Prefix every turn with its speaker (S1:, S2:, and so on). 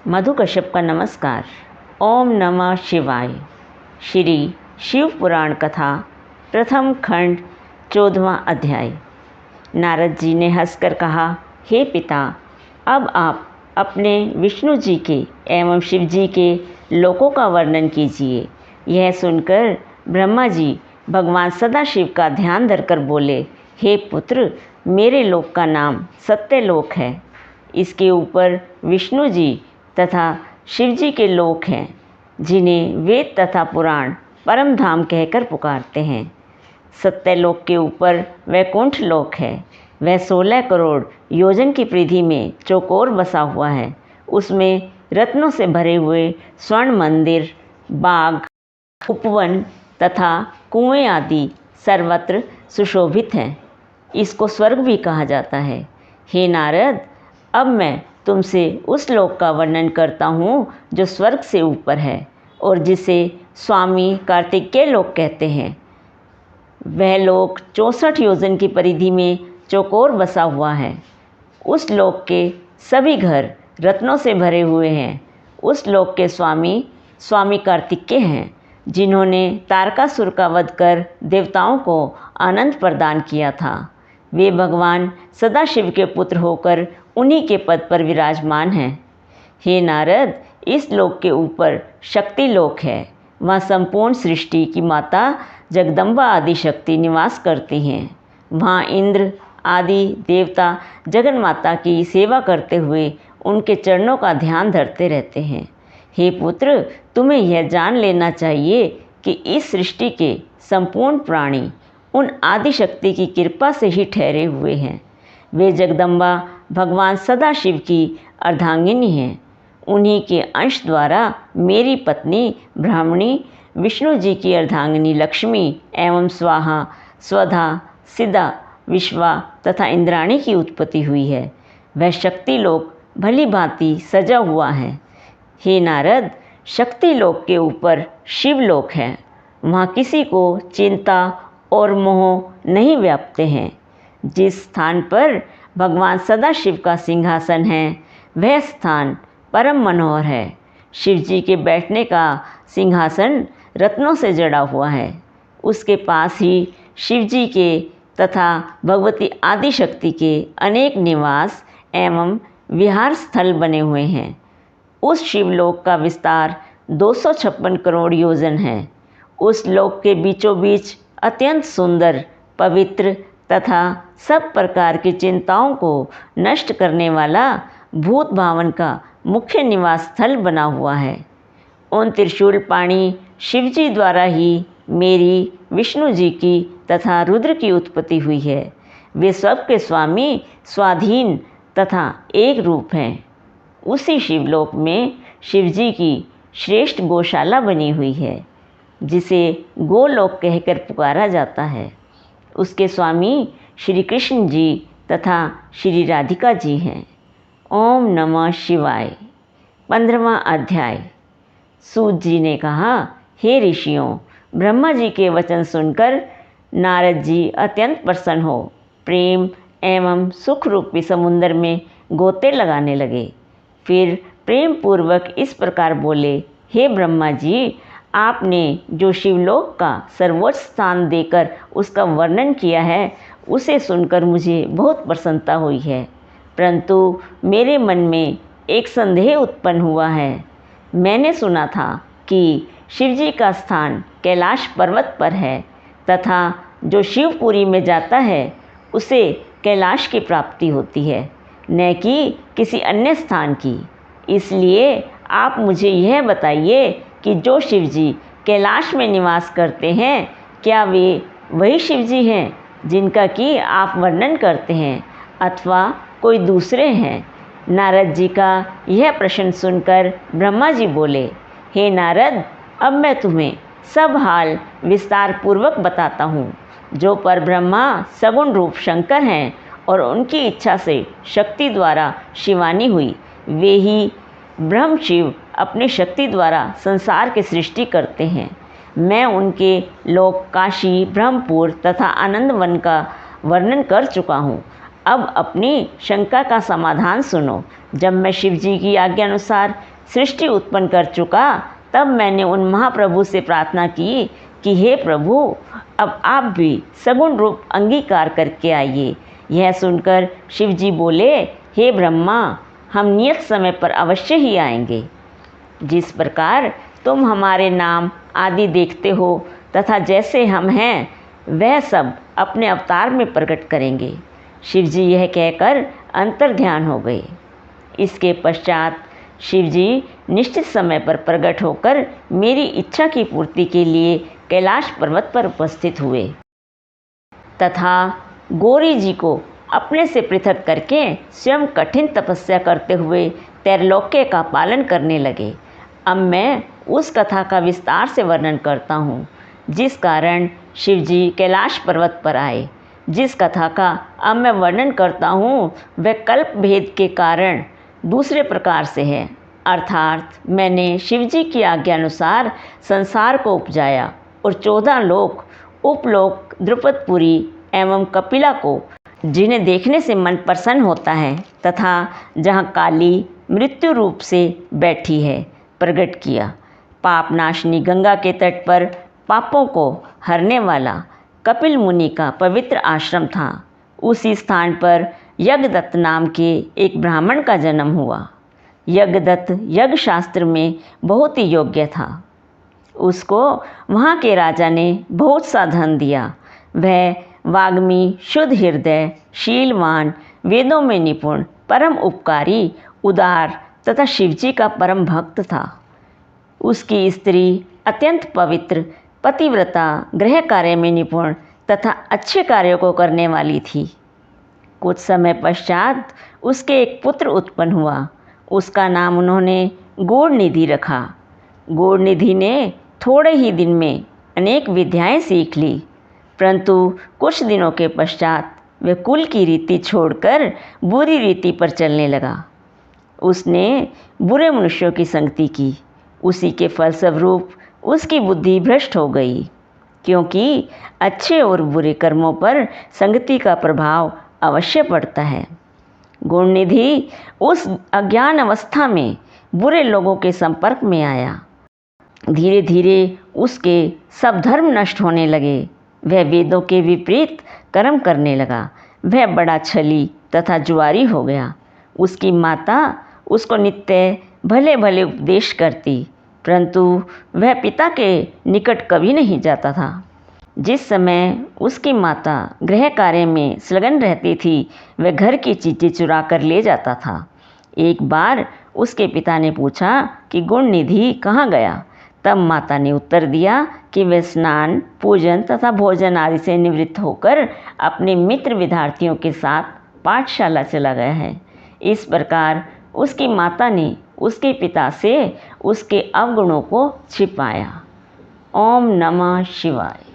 S1: मधु कश्यप का नमस्कार। ओम नमः शिवाय। श्री शिव पुराण कथा प्रथम खंड 14वां अध्याय। नारद जी ने हंसकर कहा, हे पिता, अब आप अपने विष्णु जी के एवं शिव जी के लोकों का वर्णन कीजिए। यह सुनकर ब्रह्मा जी भगवान सदाशिव का ध्यान धरकर बोले, हे पुत्र, मेरे लोक का नाम सत्यलोक है। इसके ऊपर विष्णु जी तथा शिव जी के लोक हैं, जिन्हें वेद तथा पुराण परम धाम कहकर पुकारते हैं। सत्यलोक के ऊपर वैकुंठ लोक है। वह 16 करोड़ योजन की परिधि में चौकोर बसा हुआ है। उसमें रत्नों से भरे हुए स्वर्ण मंदिर, बाग, उपवन तथा कुएं आदि सर्वत्र सुशोभित हैं। इसको स्वर्ग भी कहा जाता है। हे नारद, अब मैं तुमसे उस लोक का वर्णन करता हूँ जो स्वर्ग से ऊपर है और जिसे स्वामी कार्तिकेय लोक कहते हैं। वह लोक 64 योजन की परिधि में चौकोर बसा हुआ है। उस लोक के सभी घर रत्नों से भरे हुए हैं। उस लोक के स्वामी कार्तिकेय हैं, जिन्होंने तारकासुर का वध कर देवताओं को आनंद प्रदान किया था। वे भगवान सदाशिव के पुत्र होकर उन्हीं के पद पर विराजमान हैं। हे नारद, इस लोक के ऊपर शक्ति लोक है। वहाँ संपूर्ण सृष्टि की माता जगदम्बा आदि शक्ति निवास करती हैं। वहाँ इंद्र आदि देवता जगन माता की सेवा करते हुए उनके चरणों का ध्यान धरते रहते हैं। हे पुत्र, तुम्हें यह जान लेना चाहिए कि इस सृष्टि के संपूर्ण प्राणी उन आदि शक्ति की कृपा से ही ठहरे हुए हैं। वे जगदम्बा भगवान सदाशिव की अर्धांगिनी हैं। उन्हीं के अंश द्वारा मेरी पत्नी ब्राह्मणी विष्णु जी की अर्धांगिनी लक्ष्मी एवं स्वाहा, स्वधा, सिदा, विश्वा तथा इंद्राणी की उत्पत्ति हुई है। वह शक्ति लोक भली भांति सजा हुआ है। हे नारद, शक्ति लोक के ऊपर शिवलोक है। वहाँ किसी को चिंता और मोह नहीं व्यापते हैं। जिस स्थान पर भगवान सदाशिव का सिंहासन है, वह स्थान परम मनोहर है। शिव जी के बैठने का सिंहासन रत्नों से जड़ा हुआ है। उसके पास ही शिव जी के तथा भगवती आदिशक्ति के अनेक निवास एवं विहार स्थल बने हुए हैं। उस शिवलोक का विस्तार 256 करोड़ योजन है। उस लोक के बीचों बीच अत्यंत सुंदर, पवित्र तथा सब प्रकार की चिंताओं को नष्ट करने वाला भूत भावन का मुख्य निवास स्थल बना हुआ है। उन त्रिशूल पाणी शिव जी द्वारा ही मेरी, विष्णु जी की तथा रुद्र की उत्पत्ति हुई है। वे सबके स्वामी, स्वाधीन तथा एक रूप हैं। उसी शिवलोक में शिव जी की श्रेष्ठ गौशाला बनी हुई है, जिसे गोलोक कहकर पुकारा जाता है। उसके स्वामी श्री कृष्ण जी तथा श्री राधिका जी हैं। ओम नमः शिवाय। 15वां अध्याय। सूत जी ने कहा, हे ऋषियों, ब्रह्मा जी के वचन सुनकर नारद जी अत्यंत प्रसन्न हो प्रेम एवं सुख रूपी समुद्र में गोते लगाने लगे। फिर प्रेम पूर्वक इस प्रकार बोले, हे ब्रह्मा जी, आपने जो शिवलोक का सर्वोच्च स्थान देकर उसका वर्णन किया है, उसे सुनकर मुझे बहुत प्रसन्नता हुई है। परंतु मेरे मन में एक संदेह उत्पन्न हुआ है। मैंने सुना था कि शिवजी का स्थान कैलाश पर्वत पर है तथा जो शिवपुरी में जाता है उसे कैलाश की प्राप्ति होती है, न कि किसी अन्य स्थान की। इसलिए आप मुझे यह बताइए कि जो शिवजी कैलाश में निवास करते हैं, क्या वे वही शिवजी हैं जिनका कि आप वर्णन करते हैं, अथवा कोई दूसरे हैं? नारद जी का यह प्रश्न सुनकर ब्रह्मा जी बोले, हे नारद, अब मैं तुम्हें सब हाल विस्तार पूर्वक बताता हूँ। जो पर ब्रह्मा सगुण रूप शंकर हैं और उनकी इच्छा से शक्ति द्वारा शिवानी हुई, वे ही ब्रह्म शिव अपनी शक्ति द्वारा संसार की सृष्टि करते हैं। मैं उनके लोक काशी, ब्रह्मपुर तथा आनंद वन का वर्णन कर चुका हूँ। अब अपनी शंका का समाधान सुनो। जब मैं शिव जी की आज्ञा अनुसार सृष्टि उत्पन्न कर चुका, तब मैंने उन महाप्रभु से प्रार्थना की कि हे प्रभु, अब आप भी सगुण रूप अंगीकार करके आइए। यह सुनकर शिव जी बोले, हे ब्रह्मा, हम नियत समय पर अवश्य ही आएंगे। जिस प्रकार तुम हमारे नाम आदि देखते हो तथा जैसे हम हैं वह सब अपने अवतार में प्रकट करेंगे। शिव जी यह कहकर अंतर्ध्यान हो गए। इसके पश्चात शिव जी निश्चित समय पर प्रकट होकर मेरी इच्छा की पूर्ति के लिए कैलाश पर्वत पर उपस्थित हुए तथा गौरी जी को अपने से पृथक करके स्वयं कठिन तपस्या करते हुए त्रैलोक्य का पालन करने लगे। अब मैं उस कथा का विस्तार से वर्णन करता हूँ, जिस कारण शिव जी कैलाश पर्वत पर आए। जिस कथा का अब मैं वर्णन करता हूँ वह कल्प भेद के कारण दूसरे प्रकार से है, अर्थात मैंने शिव जी की आज्ञा अनुसार संसार को उपजाया और 14 लोक, उपलोक, द्रुपदपुरी एवं कपिला को, जिन्हें देखने से मन प्रसन्न होता है तथा जहाँ काली मृत्यु रूप से बैठी है, प्रकट किया। पापनाशिनी गंगा के तट पर पापों को हरने वाला कपिल मुनि का पवित्र आश्रम था। उसी स्थान पर यज्ञदत्त नाम के एक ब्राह्मण का जन्म हुआ। यज्ञदत्त यज्ञ शास्त्र में बहुत ही योग्य था। उसको वहाँ के राजा ने बहुत सा धन दिया। वह वाग्मी, शुद्ध हृदय, शीलवान, वेदों में निपुण, परम उपकारी, उदार तथा शिवजी का परम भक्त था। उसकी स्त्री अत्यंत पवित्र, पतिव्रता, गृह कार्य में निपुण तथा अच्छे कार्यों को करने वाली थी। कुछ समय पश्चात उसके एक पुत्र उत्पन्न हुआ। उसका नाम उन्होंने गूढ़निधि रखा। गूढ़निधि ने थोड़े ही दिन में अनेक विद्याएं सीख ली, परंतु कुछ दिनों के पश्चात वह कुल की रीति छोड़कर बुरी रीति पर चलने लगा। उसने बुरे मनुष्यों की संगति की। उसी के फलस्वरूप उसकी बुद्धि भ्रष्ट हो गई, क्योंकि अच्छे और बुरे कर्मों पर संगति का प्रभाव अवश्य पड़ता है। गूढ़निधि उस अज्ञान अवस्था में बुरे लोगों के संपर्क में आया। धीरे धीरे उसके सब धर्म नष्ट होने लगे। वह वेदों के विपरीत कर्म करने लगा। वह बड़ा छली तथा जुआरी हो गया। उसकी माता उसको नित्य भले भले उपदेश करती, परंतु वह पिता के निकट कभी नहीं जाता था। जिस समय उसकी माता गृह कार्य में संलग्न रहती थी, वह घर की चीज़ें चुरा कर ले जाता था। एक बार उसके पिता ने पूछा कि गूढ़निधि कहाँ गया। तब माता ने उत्तर दिया कि वह स्नान, पूजन तथा भोजन आदि से निवृत्त होकर अपने मित्र विद्यार्थियों के साथ पाठशाला चला गया है। इस प्रकार उसकी माता ने उसके पिता से उसके अवगुणों को छिपाया। ओम नमः शिवाय।